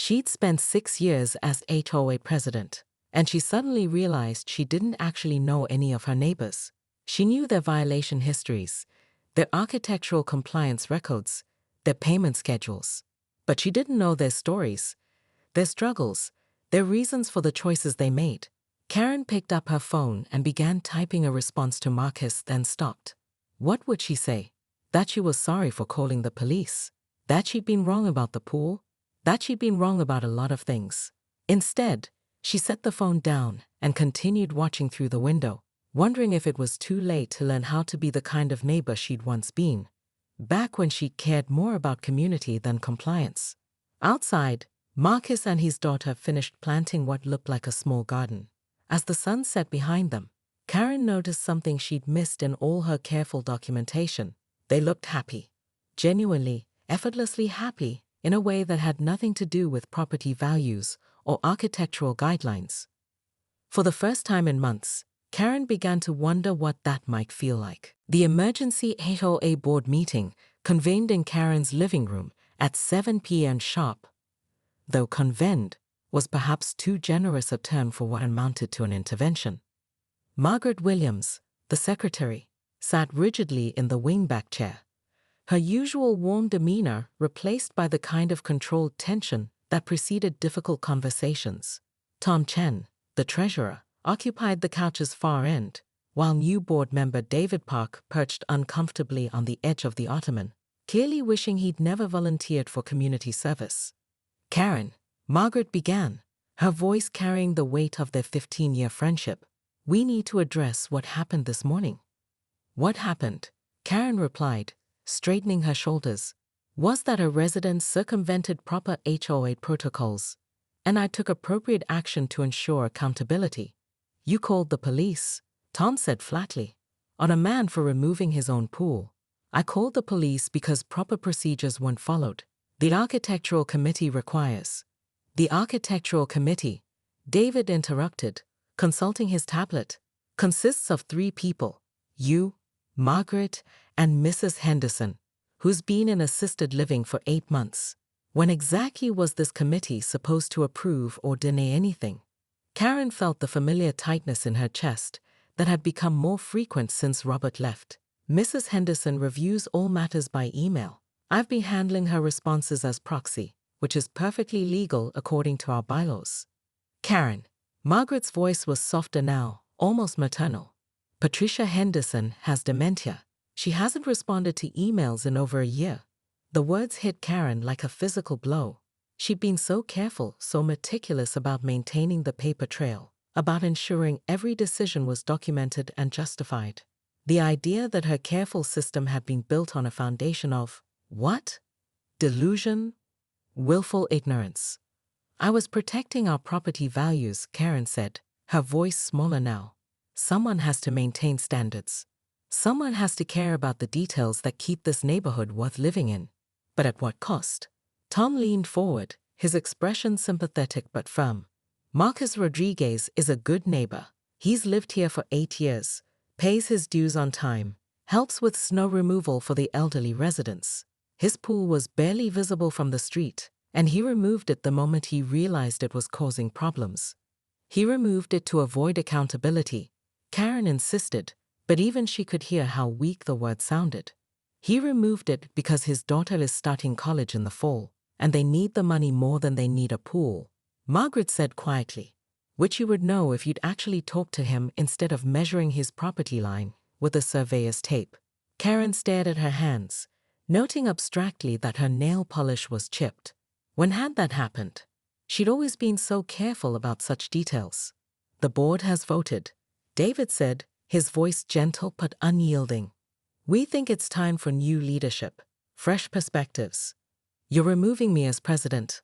She'd spent 6 years as HOA president, and she suddenly realized she didn't actually know any of her neighbors. She knew their violation histories, their architectural compliance records, their payment schedules. But she didn't know their stories, their struggles, their reasons for the choices they made. Karen picked up her phone and began typing a response to Marcus, then stopped. What would she say? That she was sorry for calling the police? That she'd been wrong about the pool? That she'd been wrong about a lot of things? Instead, she set the phone down and continued watching through the window, wondering if it was too late to learn how to be the kind of neighbor she'd once been, back when she cared more about community than compliance. Outside, Marcus and his daughter finished planting what looked like a small garden. As the sun set behind them, Karen noticed something she'd missed in all her careful documentation. They looked happy. Genuinely, effortlessly happy, in a way that had nothing to do with property values or architectural guidelines. For the first time in months, Karen began to wonder what that might feel like. The emergency HOA board meeting convened in Karen's living room at 7 p.m. sharp. Though convened was perhaps too generous a term for what amounted to an intervention. Margaret Williams, the secretary, sat rigidly in the wingback chair, her usual warm demeanor replaced by the kind of controlled tension that preceded difficult conversations. Tom Chen, the treasurer, occupied the couch's far end, while new board member David Park perched uncomfortably on the edge of the ottoman, clearly wishing he'd never volunteered for community service. Karen, Margaret began, her voice carrying the weight of their 15-year friendship. We need to address what happened this morning. What happened? Karen replied, straightening her shoulders, was that a resident circumvented proper HOA protocols, and I took appropriate action to ensure accountability. You called the police, Tom said flatly, on a man for removing his own pool. I called the police because proper procedures weren't followed. The architectural committee requires. The architectural committee, David interrupted, consulting his tablet, consists of 3 people, you, Margaret, and Mrs. Henderson, who's been in assisted living for 8 months. When exactly was this committee supposed to approve or deny anything? Karen felt the familiar tightness in her chest that had become more frequent since Robert left. Mrs. Henderson reviews all matters by email. I've been handling her responses as proxy, which is perfectly legal according to our bylaws. Karen. Margaret's voice was softer now, almost maternal. Patricia Henderson has dementia. She hasn't responded to emails in over a year. The words hit Karen like a physical blow. She'd been so careful, so meticulous about maintaining the paper trail, about ensuring every decision was documented and justified. The idea that her careful system had been built on a foundation of, what? Delusion? Willful ignorance. I was protecting our property values, Karen said, her voice smaller now. Someone has to maintain standards. Someone has to care about the details that keep this neighborhood worth living in. But at what cost? Tom leaned forward, his expression sympathetic but firm. Marcus Rodriguez is a good neighbor. He's lived here for 8 years, pays his dues on time, helps with snow removal for the elderly residents. His pool was barely visible from the street, and he removed it the moment he realized it was causing problems. He removed it to avoid accountability, Karen insisted, but even she could hear how weak the word sounded. He removed it because his daughter is starting college in the fall, and they need the money more than they need a pool. Margaret said quietly, which you would know if you'd actually talked to him instead of measuring his property line with a surveyor's tape. Karen stared at her hands, noting abstractly that her nail polish was chipped. When had that happened? She'd always been so careful about such details. The board has voted, David said, his voice gentle but unyielding. We think it's time for new leadership, fresh perspectives. You're removing me as president.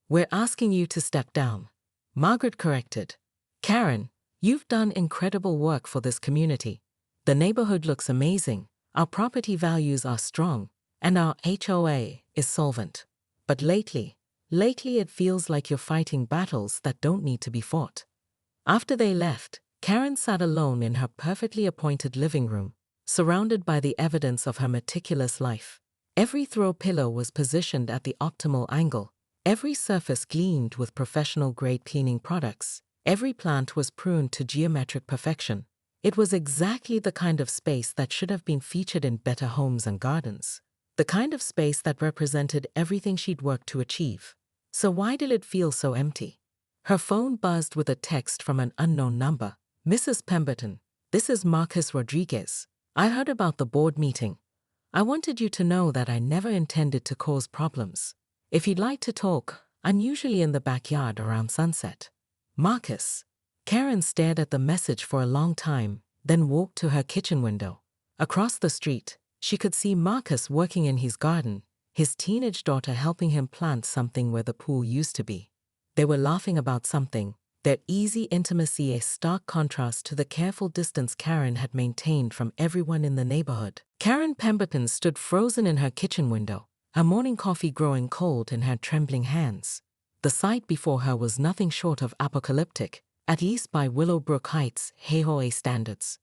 We're asking you to step down. Margaret corrected. Karen, you've done incredible work for this community. The neighborhood looks amazing, our property values are strong, and our HOA is solvent. But lately it feels like you're fighting battles that don't need to be fought. After they left, Karen sat alone in her perfectly appointed living room, surrounded by the evidence of her meticulous life. Every throw pillow was positioned at the optimal angle, Every surface gleamed with professional-grade cleaning products. Every plant was pruned to geometric perfection. It was exactly the kind of space that should have been featured in Better Homes and Gardens. The kind of space that represented everything she'd worked to achieve. So why did it feel so empty? Her phone buzzed with a text from an unknown number. "Mrs. Pemberton, this is Marcus Rodriguez. I heard about the board meeting. I wanted you to know that I never intended to cause problems. If you'd like to talk, I'm usually in the backyard around sunset." Marcus. Karen stared at the message for a long time, then walked to her kitchen window. Across the street, she could see Marcus working in his garden, his teenage daughter helping him plant something where the pool used to be. They were laughing about something, their easy intimacy a stark contrast to the careful distance Karen had maintained from everyone in the neighborhood. Karen Pemberton stood frozen in her kitchen window, her morning coffee growing cold in her trembling hands. The sight before her was nothing short of apocalyptic, at least by Willowbrook Heights' HOA standards.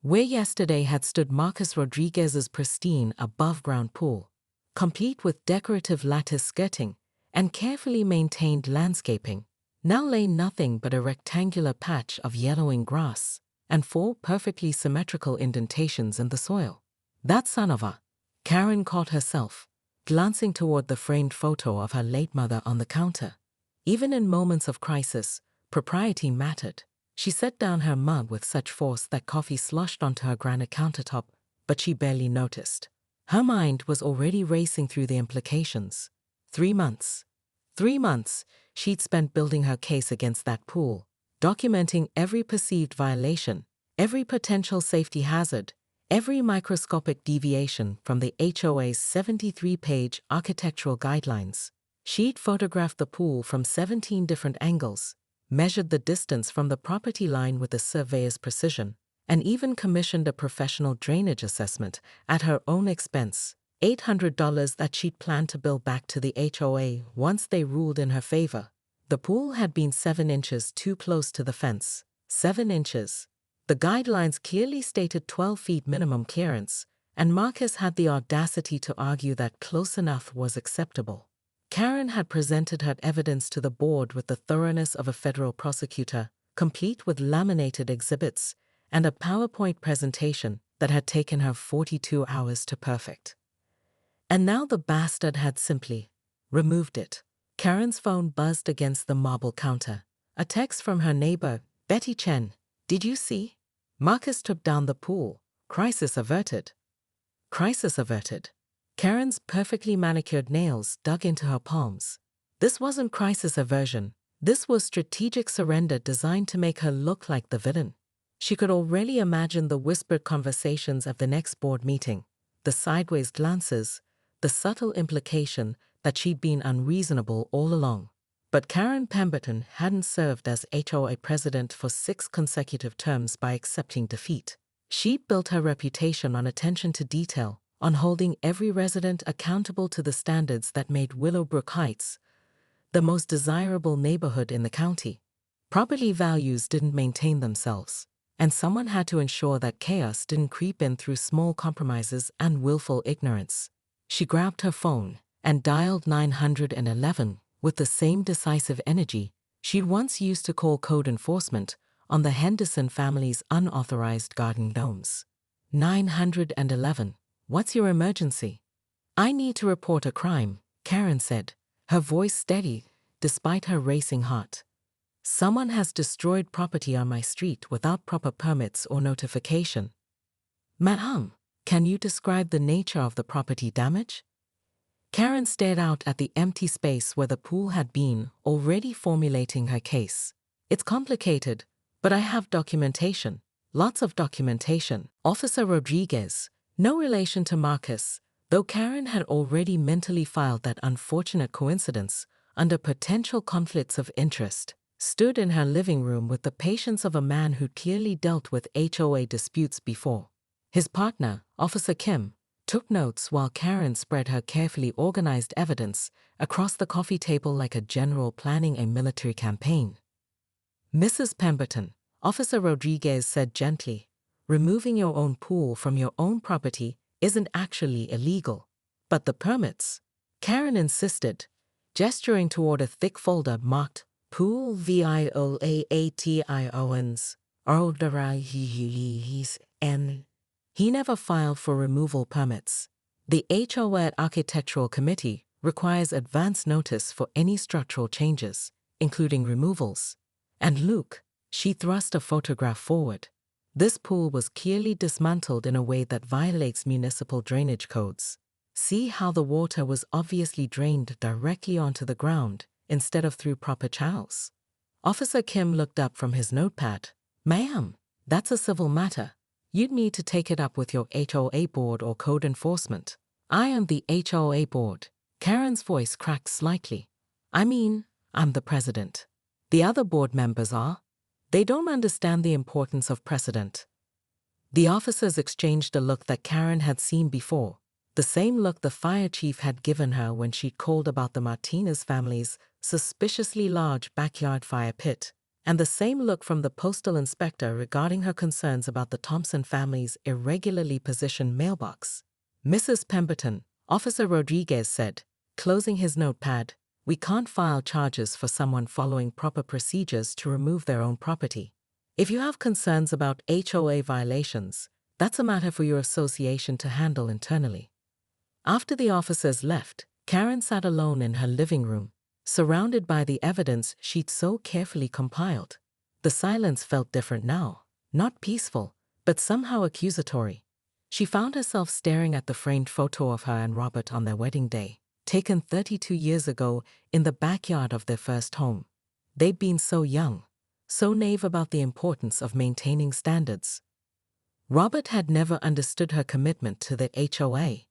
Where yesterday had stood Marcus Rodriguez's pristine above-ground pool, complete with decorative lattice skirting and carefully maintained landscaping, now lay nothing but a rectangular patch of yellowing grass and 4 perfectly symmetrical indentations in the soil. That son of a... Karen caught herself, glancing toward the framed photo of her late mother on the counter. Even in moments of crisis, propriety mattered. She set down her mug with such force that coffee sloshed onto her granite countertop, but she barely noticed. Her mind was already racing through the implications. 3 months. 3 months she'd spent building her case against that pool, documenting every perceived violation, every potential safety hazard, every microscopic deviation from the HOA's 73-page architectural guidelines. She'd photographed the pool from 17 different angles, measured the distance from the property line with a surveyor's precision, and even commissioned a professional drainage assessment at her own expense, $800 that she'd planned to bill back to the HOA once they ruled in her favor. The pool had been 7 inches too close to the fence. 7 inches. The guidelines clearly stated 12 feet minimum clearance, and Marcus had the audacity to argue that close enough was acceptable. Karen had presented her evidence to the board with the thoroughness of a federal prosecutor, complete with laminated exhibits and a PowerPoint presentation that had taken her 42 hours to perfect. And now the bastard had simply removed it. Karen's phone buzzed against the marble counter. A text from her neighbor, Betty Chen. "Did you see? Marcus took down the pool. Crisis averted." Crisis averted. Karen's perfectly manicured nails dug into her palms. This wasn't crisis aversion. This was strategic surrender designed to make her look like the villain. She could already imagine the whispered conversations at the next board meeting, the sideways glances, the subtle implication that she'd been unreasonable all along. But Karen Pemberton hadn't served as HOA president for 6 consecutive terms by accepting defeat. She'd built her reputation on attention to detail, on holding every resident accountable to the standards that made Willowbrook Heights the most desirable neighborhood in the county. Property values didn't maintain themselves, and someone had to ensure that chaos didn't creep in through small compromises and willful ignorance. She grabbed her phone and dialed 911 with the same decisive energy she'd once used to call code enforcement on the Henderson family's unauthorized garden gnomes. 911. "What's your emergency?" "I need to report a crime," Karen said, her voice steady despite her racing heart. "Someone has destroyed property on my street without proper permits or notification." "Ma'am, can you describe the nature of the property damage?" Karen stared out at the empty space where the pool had been, already formulating her case. "It's complicated, but I have documentation. Lots of documentation." Officer Rodriguez, no relation to Marcus, though Karen had already mentally filed that unfortunate coincidence under potential conflicts of interest, stood in her living room with the patience of a man who'd clearly dealt with HOA disputes before. His partner, Officer Kim, took notes while Karen spread her carefully organized evidence across the coffee table like a general planning a military campaign. "Mrs. Pemberton," Officer Rodriguez said gently, "removing your own pool from your own property isn't actually illegal. But the permits," Karen insisted, gesturing toward a thick folder marked Pool Violations. And he never filed for removal permits. The HOA Architectural Committee requires advance notice for any structural changes, including removals. And Luke, she thrust a photograph forward. This pool was clearly dismantled in a way that violates municipal drainage codes. See how the water was obviously drained directly onto the ground instead of through proper channels. Officer Kim looked up from his notepad. Ma'am, that's a civil matter. You'd need to take it up with your HOA board or code enforcement. I am the HOA board. Karen's voice cracked slightly. I mean, I'm the president. The other board members are. They don't understand the importance of precedent. The officers exchanged a look that Karen had seen before, the same look the fire chief had given her when she called about the Martinez family's suspiciously large backyard fire pit, and the same look from the postal inspector regarding her concerns about the Thompson family's irregularly positioned mailbox. Mrs. Pemberton, Officer Rodriguez said, closing his notepad, we can't file charges for someone following proper procedures to remove their own property. If you have concerns about HOA violations, that's a matter for your association to handle internally. After the officers left, Karen sat alone in her living room, surrounded by the evidence she'd so carefully compiled. The silence felt different now, not peaceful, but somehow accusatory. She found herself staring at the framed photo of her and Robert on their wedding day, taken 32 years ago in the backyard of their first home. They'd been so young, so naive about the importance of maintaining standards. Robert had never understood her commitment to the HOA.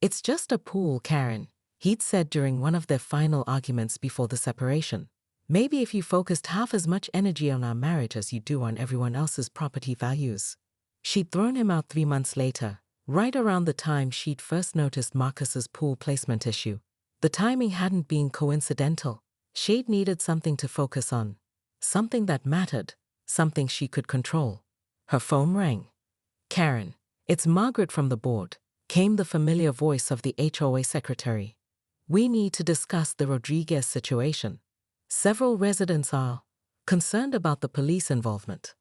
It's just a pool, Karen, he'd said during one of their final arguments before the separation. Maybe if you focused half as much energy on our marriage as you do on everyone else's property values. She'd thrown him out 3 months later, right around the time she'd first noticed Marcus's pool placement issue. The timing hadn't been coincidental. She'd needed something to focus on. Something that mattered. Something she could control. Her phone rang. Karen, it's Margaret from the board, came the familiar voice of the HOA secretary. We need to discuss the Rodriguez situation. Several residents are concerned about the police involvement.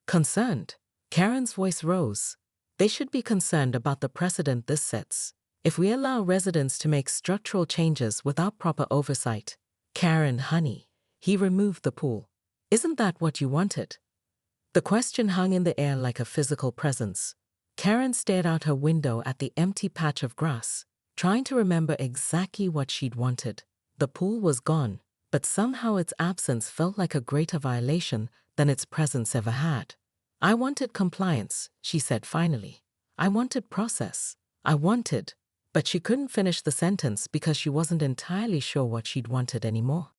Concerned? Karen's voice rose. They should be concerned about the precedent this sets. If we allow residents to make structural changes without proper oversight. Karen, honey, he removed the pool. Isn't that what you wanted? The question hung in the air like a physical presence. Karen stared out her window at the empty patch of grass, trying to remember exactly what she'd wanted. The pool was gone, but somehow its absence felt like a greater violation than its presence ever had. I wanted compliance, she said finally. I wanted process. But she couldn't finish the sentence because she wasn't entirely sure what she'd wanted anymore.